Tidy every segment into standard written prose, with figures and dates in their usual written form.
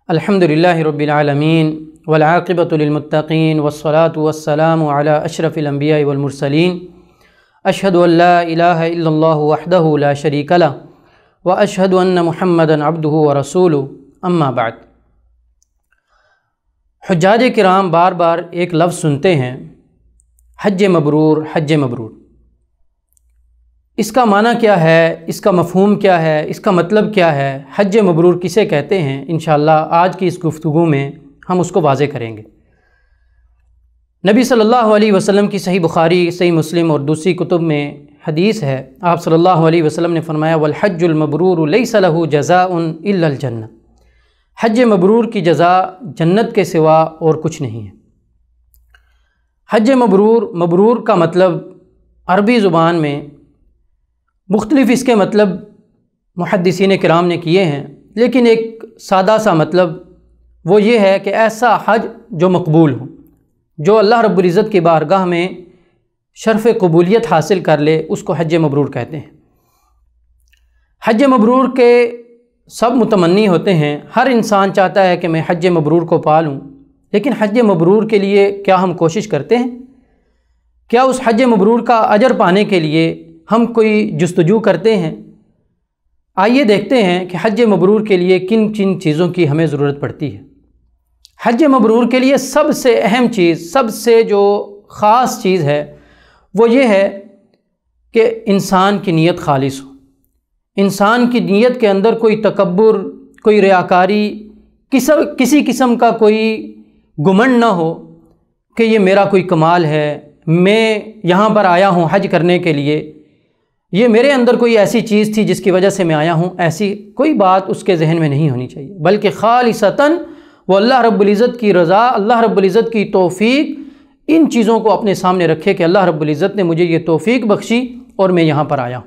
الحمدللہ رب العالمین والعاقبۃ للمتقین والصلاة والسلام علی اشرف الانبیاء والمرسلین اشہد ان لا الہ الا اللہ وحدہ لا شریک لہ واشہد ان محمدا عبدہ ورسولہ اما بعد۔ حجاج کرام بار بار ایک لفظ سنتے ہیں، حج مبرور، حج مبرور۔ اس کا معنی کیا ہے، اس کا مفہوم کیا ہے، اس کا مطلب کیا ہے، حج مبرور کسے کہتے ہیں، انشاءاللہ آج کی اس گفتگو میں ہم اس کو واضح کریں گے۔ نبی صلی اللہ علیہ وسلم کی صحیح بخاری، صحیح مسلم اور دوسری کتب میں حدیث ہے، آپ صلی اللہ علیہ وسلم نے فرمایا والحج المبرور لیس لہ جزاء الا الجنہ، حج مبرور کی جزا جنت کے سوا اور کچھ نہیں ہے۔ حج مبرور، مبرور کا مطلب عربی زبان میں مختلف اس کے مطلب محدثین کرام نے کیے ہیں، لیکن ایک سادہ سا مطلب وہ یہ ہے کہ ایسا حج جو مقبول ہو، جو اللہ رب العزت کی بارگاہ میں شرف قبولیت حاصل کر لے، اس کو حج مبرور کہتے ہیں۔ حج مبرور کے سب متمنی ہوتے ہیں، ہر انسان چاہتا ہے کہ میں حج مبرور کو پا لوں، لیکن حج مبرور کے لیے کیا ہم کوشش کرتے ہیں؟ کیا اس حج مبرور کا اجر پانے کے لیے ہم کوئی جستجو کرتے ہیں؟ آئیے دیکھتے ہیں کہ حج مبرور کے لیے کن کن چیزوں کی ہمیں ضرورت پڑتی ہے۔ حج مبرور کے لیے سب سے اہم چیز، سب سے جو خاص چیز ہے وہ یہ ہے کہ انسان کی نیت خالص ہو، انسان کی نیت کے اندر کوئی تکبر، کوئی ریاکاری، کسی قسم کا کوئی گمنڈ نہ ہو کہ یہ میرا کوئی کمال ہے، میں یہاں پر آیا ہوں حج کرنے کے لیے، یہ میرے اندر کوئی ایسی چیز تھی جس کی وجہ سے میں آیا ہوں، ایسی کوئی بات اس کے ذہن میں نہیں ہونی چاہیے، بلکہ خالصتاً وہ اللہ رب العزت کی رضا، اللہ رب العزت کی توفیق، ان چیزوں کو اپنے سامنے رکھے کہ اللہ رب العزت نے مجھے یہ توفیق بخشی اور میں یہاں پر آیا ہوں۔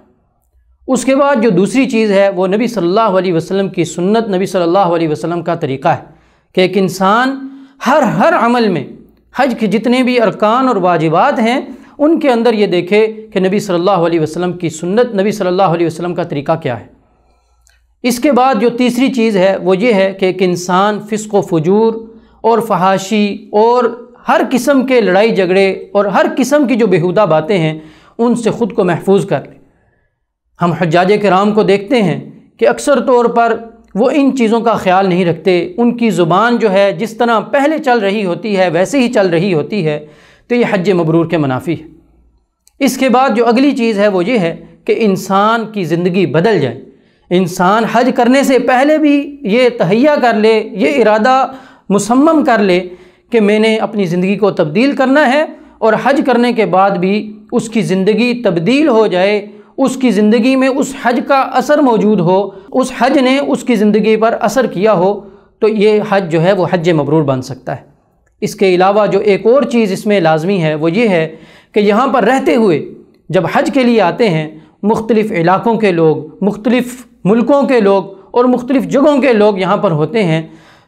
اس کے بعد جو دوسری چیز ہے وہ نبی صلی اللہ علیہ وسلم کی سنت، نبی صلی اللہ علیہ وسلم کا طریقہ ہے کہ ایک انسان ہر عمل میں، حج کے جتنے بھی ارکان اور واجبات ہیں ان کے اندر یہ دیکھے کہ نبی صلی اللہ علیہ وسلم کی سنت، نبی صلی اللہ علیہ وسلم کا طریقہ کیا ہے۔ اس کے بعد جو تیسری چیز ہے وہ یہ ہے کہ ایک انسان فسق و فجور اور فحاشی اور ہر قسم کے لڑائی جھگڑے اور ہر قسم کی جو بیہودہ باتیں ہیں ان سے خود کو محفوظ کر لے۔ ہم حجاج کرام کو دیکھتے ہیں کہ اکثر طور پر وہ ان چیزوں کا خیال نہیں رکھتے، ان کی زبان جو ہے جس طرح پہلے چل رہی ہوتی ہے ویسے ہی چل رہی ہوتی ہے، تو یہ حج مبرور کے منافی ہے۔ اس کے بعد جو اگلی چیز ہے وہ یہ ہے کہ انسان کی زندگی بدل جائے، انسان حج کرنے سے پہلے بھی یہ تہیہ کر لے، یہ ارادہ مصمم کر لے کہ میں نے اپنی زندگی کو تبدیل کرنا ہے، اور حج کرنے کے بعد بھی اس کی زندگی تبدیل ہو جائے، اس کی زندگی میں اس حج کا اثر موجود ہو، اس حج نے اس کی زندگی پر اثر کیا ہو، تو یہ حج جو ہے وہ حج مبرور بن سکتا ہے۔ اس کے علاوہ جو ایک اور چیز اس میں لازمی ہے وہ یہ ہے کہ یہاں پر رہتے ہوئے جب حج کے لیے آتے ہیں، مختلف علاقوں کے لوگ، مختلف ملکوں کے لوگ اور مختلف جگہوں کے لوگ یہاں پر ہوتے ہیں،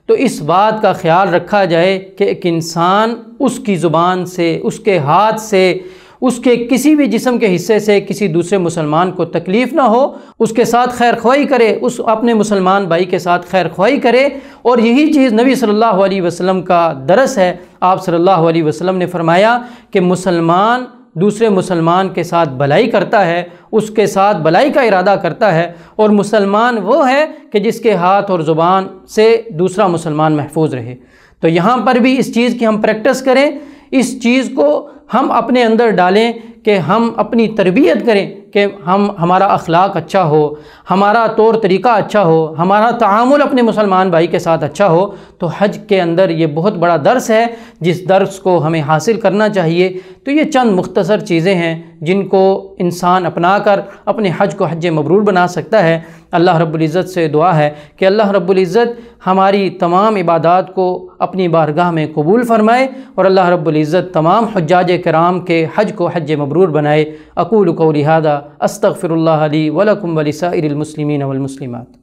تو اس بات کا خیال رکھا جائے کہ ایک انسان اس کی زبان سے، اس کے ہاتھ سے، اس کے کسی بھی جسم کے حصے سے کسی دوسرے مسلمان کو تکلیف نہ ہو، اس کے ساتھ خیر خواہی کرے، اس اپنے مسلمان بھائی کے ساتھ خیر خواہی کرے، اور یہی چیز نبی صلی اللہ علیہ وسلم کا درس ہے۔ آپ صلی اللہ علیہ وسلم نے فرمایا کہ مسلمان دوسرے مسلمان کے ساتھ بھلائی کرتا ہے، اس کے ساتھ بھلائی کا ارادہ کرتا ہے، اور مسلمان وہ ہے کہ جس کے ہاتھ اور زبان سے دوسرا مسلمان محفوظ رہے۔ تو یہاں پر بھی اس چیز کی ہم پریکٹس کریں، اس چیز کو ہم اپنے اندر ڈالیں کہ ہم اپنی تربیت کریں کہ ہمارا اخلاق اچھا ہو، ہمارا طور طریقہ اچھا ہو، ہمارا تعامل اپنے مسلمان بھائی کے ساتھ اچھا ہو۔ تو حج کے اندر یہ بہت بڑا درس ہے، جس درس کو ہمیں حاصل کرنا چاہیے۔ تو یہ چند مختصر چیزیں ہیں جن کو انسان اپنا کر اپنے حج کو حج مبرور بنا سکتا ہے۔ اللہ رب العزت سے دعا ہے کہ اللہ رب العزت ہماری تمام عبادات کو اپنی بارگاہ میں قبول فرمائے، اور اللہ رب العزت تمام حجاج کرام کے حج کو حج مبرور بنائے۔ اقول قولی ھذا استغفر اللہ لی ولکم ولسائر المسلمین والمسلمات۔